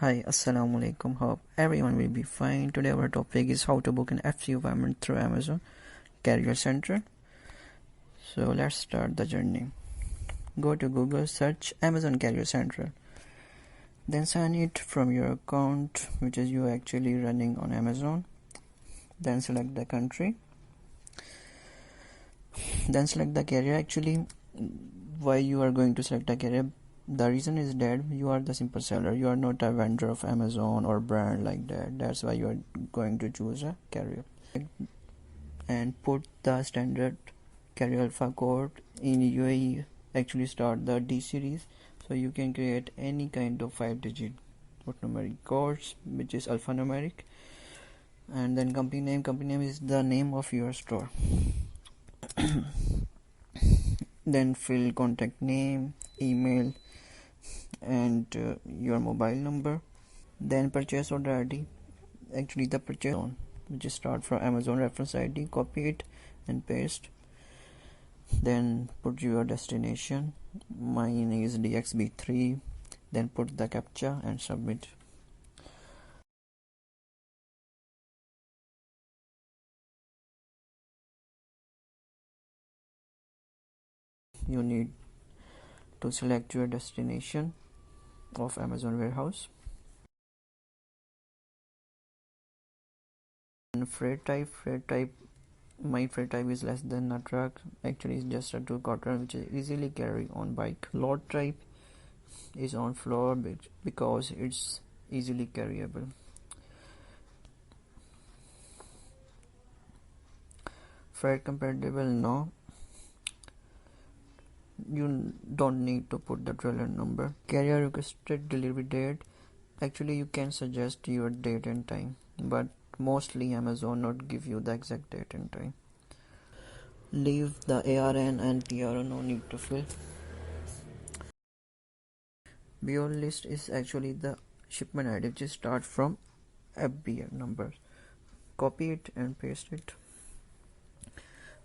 Hi, Assalamu alaikum. Hope everyone will be fine. Today our topic is how to book an FC appointment through Amazon Carrier Center. So let's start the journey. Go to Google, search Amazon Carrier Center. Then sign it from your account, which is you actually running on Amazon. Then select the country. Then select the carrier. Actually, why you are going to select a carrier? The reason is that you are the simple seller. You are not a vendor of Amazon or brand like that. That's why you are going to choose a carrier. And put the standard carrier alpha code. In UAE actually start the D series, so you can create any kind of 5-digit numeric codes, which is alphanumeric. And then company name is the name of your store. Then fill contact name, email, and your mobile number. Then purchase order ID, actually the purchase on, which is start from Amazon reference ID. Copy it and paste. Then put your destination. Mine is DXB3. Then put the captcha and submit. You need to select your destination of Amazon warehouse. And freight type, my freight type is less than a truck. Actually it's just a 2-quarter, which is easily carry on bike. Load type is on floor because it's easily carryable. Freight compatible, no, you don't need to put the trailer number. Carrier requested delivery date, actually you can suggest your date and time, but mostly Amazon not give you the exact date and time. Leave the ARN and PRO, no need to fill. BO list is actually the shipment ID, which start from FBA number. Copy it and paste it.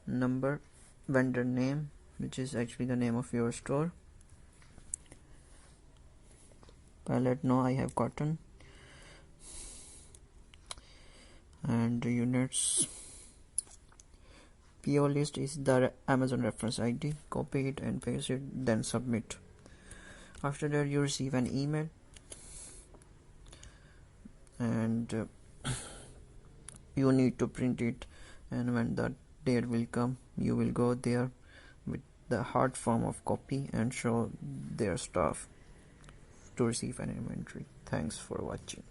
Number, vendor name, which is actually the name of your store. Pallet, no, I have cotton. And units. PO list is the Amazon reference ID. Copy it and paste it, then submit. After that you receive an email, and you need to print it, and when the date will come you will go there with the hard form of copy and show their staff to receive an inventory. Thanks for watching.